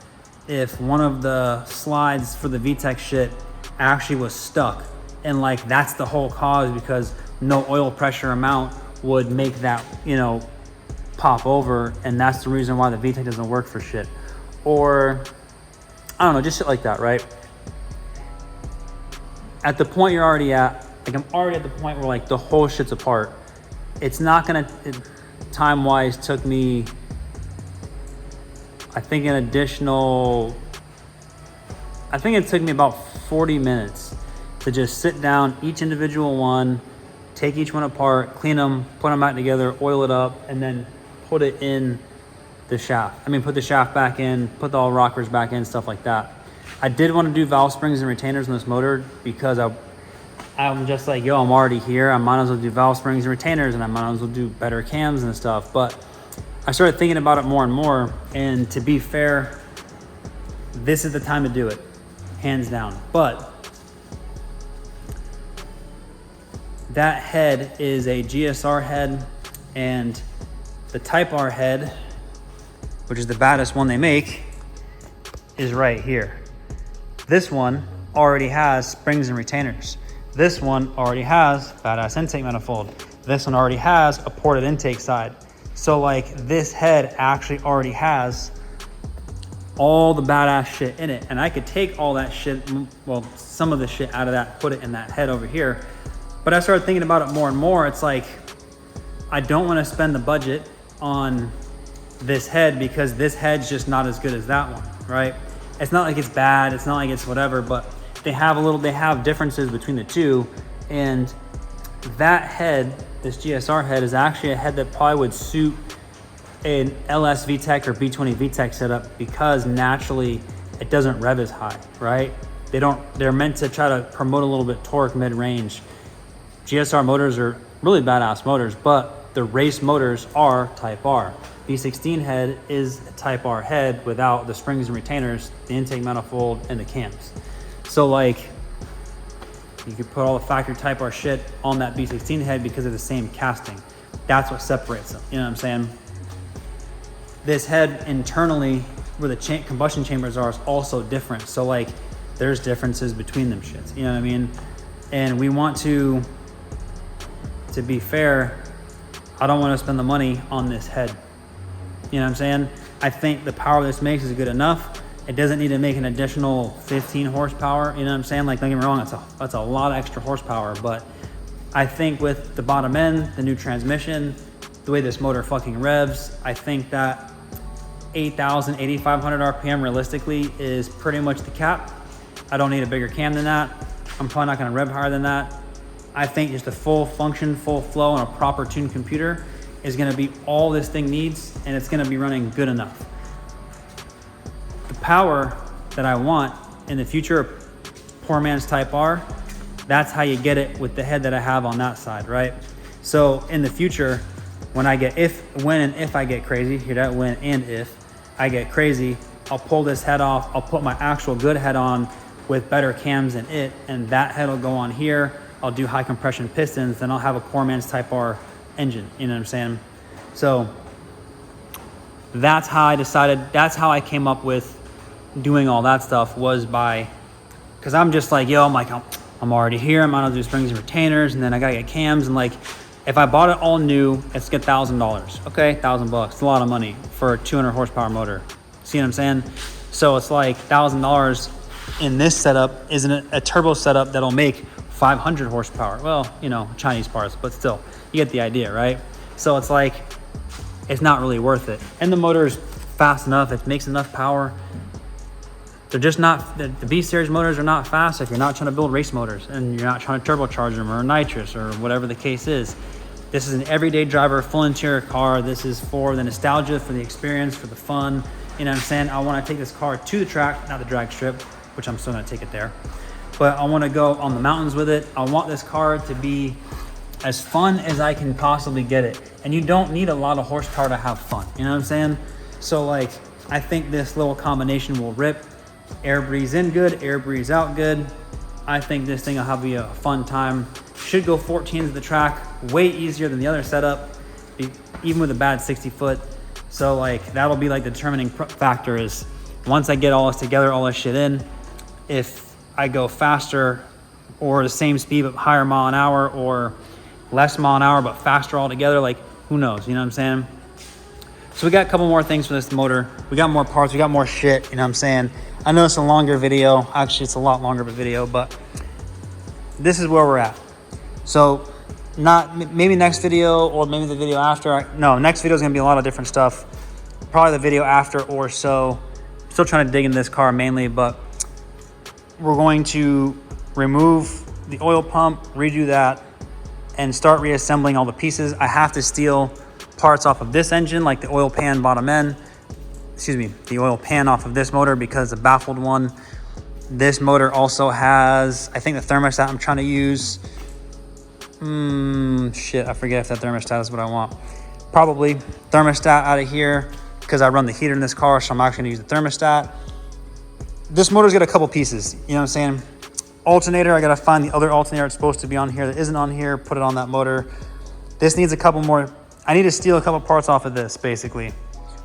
one of the slides for the Vtec shit actually was stuck and like that's the whole cause because no oil pressure amount would make that, you know, pop over, and that's the reason why the Vtec doesn't work for shit. Or I don't know, just shit like that, right? At the point you're already at, like I'm already at the point where like the whole shit's apart. It's not gonna, time-wise took me, I think it took me about 40 minutes to just sit down each individual one, take each one apart, clean them, put them back together, oil it up, and then put it in the shaft. I mean, put the shaft back in, put all the rockers back in, stuff like that. I did want to do valve springs and retainers on this motor because I'm just like, yo, I'm already here. I might as well do valve springs and retainers, and I might as well do better cams and stuff. But I started thinking about it more and more, and to be fair, this is the time to do it, hands down. But that head is a GSR head, and the Type R head, which is the baddest one they make, is right here. This one already has springs and retainers. This one already has badass intake manifold. This one already has a ported intake side. So like this head actually already has all the badass shit in it. And I could take all that shit, well, some of the shit out of that, put it in that head over here. But I started thinking about it more and more. It's like, I don't want to spend the budget on this head because this head's just not as good as that one, right? It's not like it's bad, it's not like it's whatever, but they have differences between the two. And that head, this GSR head, is actually a head that probably would suit an LS Vtec or B20 Vtec setup because naturally it doesn't rev as high, right? They're meant to try to promote a little bit torque mid-range. GSR motors are really badass motors, but the race motors are Type R. B16 head is a Type R head without the springs and retainers, the intake manifold, and the cams. So like, you could put all the factory Type R shit on that B16 head because of the same casting. That's what separates them, you know what I'm saying? This head internally, where the combustion chambers are, is also different. So like, there's differences between them shits, you know what I mean? And we want to be fair, I don't want to spend the money on this head. You know what I'm saying? I think the power this makes is good enough. It doesn't need to make an additional 15 horsepower. You know what I'm saying? Like, don't get me wrong, that's a lot of extra horsepower. But I think with the bottom end, the new transmission, the way this motor fucking revs, I think that 8,000, 8,500 RPM realistically is pretty much the cap. I don't need a bigger cam than that. I'm probably not gonna rev higher than that. I think just a full function, full flow on a proper tuned computer is gonna be all this thing needs, and it's gonna be running good enough. The power that I want in the future, poor man's Type R, that's how you get it with the head that I have on that side, right? So in the future, when I get, when and if I get crazy, hear that, when and if I get crazy, I'll pull this head off, I'll put my actual good head on with better cams than it, and that head will go on here. I'll do high compression pistons, then I'll have a poor man's Type R engine, you know what I'm saying? So that's how I decided, that's how I came up with doing all that stuff, was by, because I'm just like, yo, I'm already here, I'm gonna do springs and retainers, and then I gotta get cams, and like, if I bought it all new, it's get $1,000, okay, $1,000, it's a lot of money for a 200 horsepower motor. See what I'm saying? So it's like $1,000 in this setup isn't a turbo setup that'll make 500 horsepower. Well, you know, Chinese parts, but still, you get the idea, right? So it's like, it's not really worth it. And the motor is fast enough, it makes enough power. They're just not, the B series motors are not fast if you're not trying to build race motors and you're not trying to turbocharge them or nitrous or whatever the case is. This is an everyday driver, full interior car. This is for the nostalgia, for the experience, for the fun. You know what I'm saying? I want to take this car to the track, not the drag strip, which I'm still going to take it there. But I want to go on the mountains with it. I want this car to be as fun as I can possibly get it. And you don't need a lot of horsepower to have fun. You know what I'm saying? So like, I think this little combination will rip. Air breathes in good, air breathes out good. I think this thing will have you a fun time. Should go 14 to the track, way easier than the other setup, even with a bad 60 foot. So like, that'll be like the determining factor is once I get all this together, all this shit in, if I go faster or the same speed but higher mile an hour, or less mile an hour but faster altogether, like who knows, you know what I'm saying? So we got a couple more things for this motor. We got more parts, we got more shit, you know what I'm saying? I know it's a longer video. Actually, it's a lot longer of a video, but this is where we're at. So maybe next video or maybe the video after. No, next video is going to be a lot of different stuff. Probably the video after or so. Still trying to dig in this car mainly, but we're going to remove the oil pump, redo that, and start reassembling all the pieces. I have to steal parts off of this engine, like the oil pan bottom end. Excuse me, the oil pan off of this motor because the baffled one. This motor also has, I think, the thermostat I'm trying to use. Shit, I forget if that thermostat is what I want. Probably thermostat out of here because I run the heater in this car, so I'm actually gonna use the thermostat. This motor's got a couple pieces, you know what I'm saying? Alternator, I gotta find the other alternator it's supposed to be on here that isn't on here, put it on that motor. This needs a couple more, I need to steal a couple parts off of this basically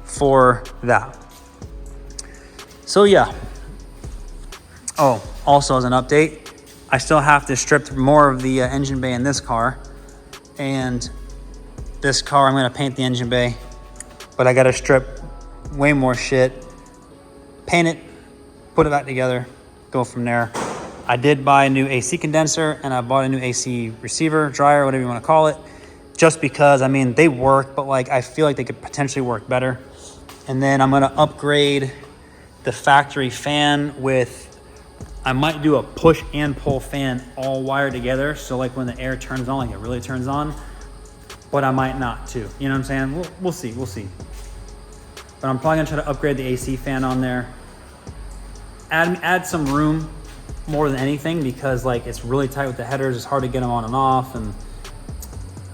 for that. So yeah. Oh, also as an update, I still have to strip more of the engine bay in this car. And this car, I'm gonna paint the engine bay, but I gotta strip way more shit, paint it, put it back together, go from there. I did buy a new AC condenser and I bought a new AC receiver, dryer, whatever you wanna call it, just because, I mean, they work, but like, I feel like they could potentially work better. And then I'm gonna upgrade the factory fan with, I might do a push and pull fan all wired together. So like when the air turns on, like it really turns on, but I might not too. You know what I'm saying? We'll see. But I'm probably gonna try to upgrade the AC fan on there. Add some room more than anything because like it's really tight with the headers. It's hard to get them on and off. And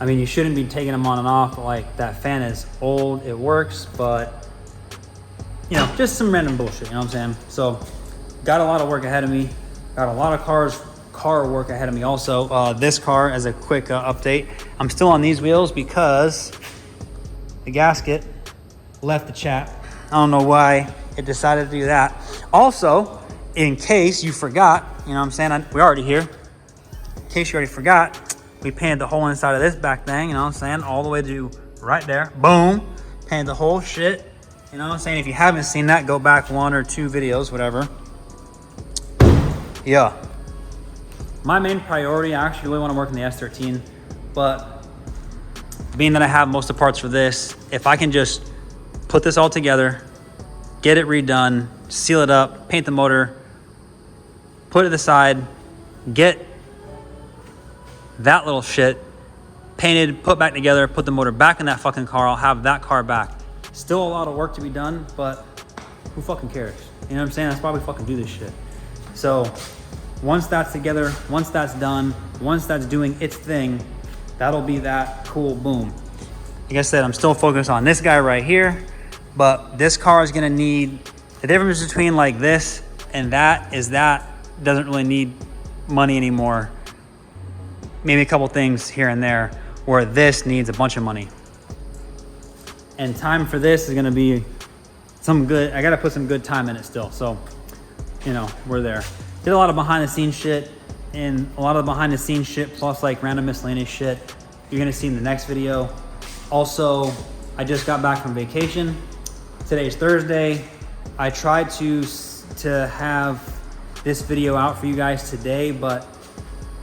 I mean, you shouldn't be taking them on and off, but like that fan is old, it works, but you know, just some random bullshit, you know what I'm saying? So got a lot of work ahead of me. Got a lot of car work ahead of me also. This car, as a quick update, I'm still on these wheels because the gasket left the chat. I don't know why it decided to do that. Also, in case you forgot, you know what I'm saying? We're already here. In case you already forgot, we painted the whole inside of this back thing, you know what I'm saying? All the way to right there. Boom. Painted the whole shit. You know what I'm saying? If you haven't seen that, go back 1 or 2 videos, whatever. Yeah. My main priority, I actually really want to work in the S13, but being that I have most of the parts for this, if I can just put this all together, get it redone, seal it up, paint the motor, put it aside, get that little shit painted, put back together, put the motor back in that fucking car, I'll have that car back. Still a lot of work to be done, but who fucking cares? You know what I'm saying? That's why we fucking do this shit. So once that's together, once that's done, once that's doing its thing, that'll be that cool boom. Like I said, I'm still focused on this guy right here, but this car is gonna need, the difference between like this and that is that doesn't really need money anymore. Maybe a couple things here and there, where this needs a bunch of money. And time for this is gonna be some good, I gotta put some good time in it still. So, you know, we're there. Did a lot of behind the scenes shit, and a lot of the behind the scenes shit plus like random miscellaneous shit you're gonna see in the next video. Also, I just got back from vacation. Today's Thursday. I tried to have this video out for you guys today, but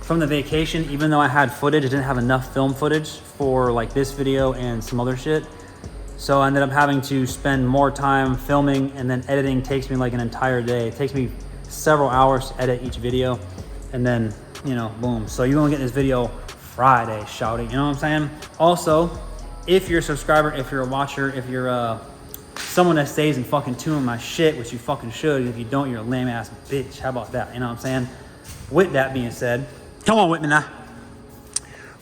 from the vacation, even though I had footage, I didn't have enough film footage for like this video and some other shit. So I ended up having to spend more time filming, and then editing takes me like an entire day. It takes me several hours to edit each video, and then, you know, boom. So you're gonna get this video Friday, shouting, you know what I'm saying? Also, if you're a subscriber, if you're a watcher, if you're someone that stays and fucking tune on my shit, which you fucking should. If you don't, you're a lame ass bitch. How about that? You know what I'm saying? With that being said, come on with me now.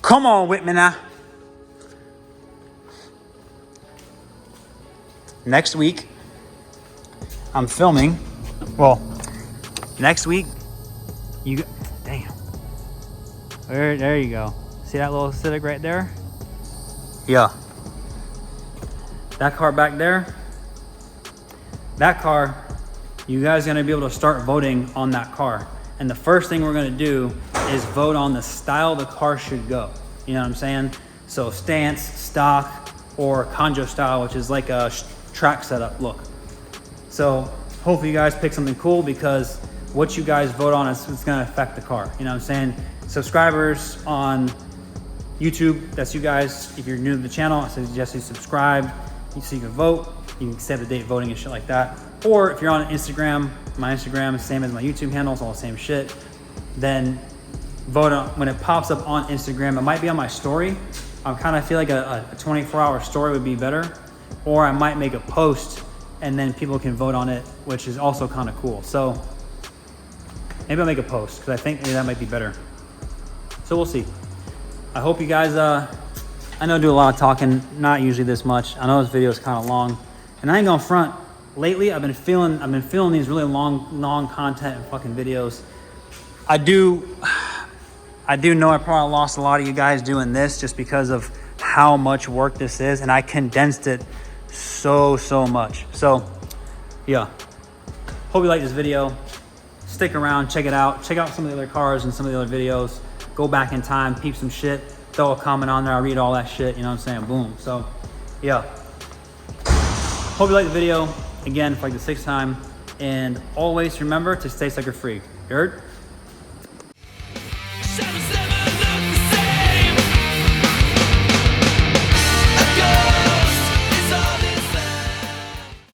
Come on with me now. Next week, I'm filming. Well, next week, damn. There you go. See that little Civic right there? Yeah. That car back there, that car, you guys are gonna be able to start voting on that car. And the first thing we're gonna do is vote on the style the car should go. You know what I'm saying? So stance, stock, or conjo style, which is like a track setup look. So hopefully you guys pick something cool, because what you guys vote on is gonna affect the car. You know what I'm saying? Subscribers on YouTube, that's you guys. If you're new to the channel, I suggest you subscribe so you can vote. You can set the date voting and shit like that. Or if you're on Instagram, my Instagram is the same as my YouTube handle, it's all the same shit. Then vote on, when it pops up on Instagram, it might be on my story. I kind of feel like a 24-hour story would be better. Or I might make a post and then people can vote on it, which is also kind of cool. So maybe I'll make a post, because I think maybe that might be better. So we'll see. I hope you guys, I know I do a lot of talking, not usually this much. I know this video is kind of long, and I ain't gonna front. Lately, I've been feeling these really long content and fucking videos. I do know I probably lost a lot of you guys doing this just because of how much work this is, and I condensed it so much. So yeah, hope you like this video. Stick around, check it out. Check out some of the other cars and some of the other videos. Go back in time, peep some shit, throw a comment on there, I'll read all that shit, you know what I'm saying? Boom. So yeah, hope you like the video again for like the 6th time, and always remember to stay sucker free. You heard?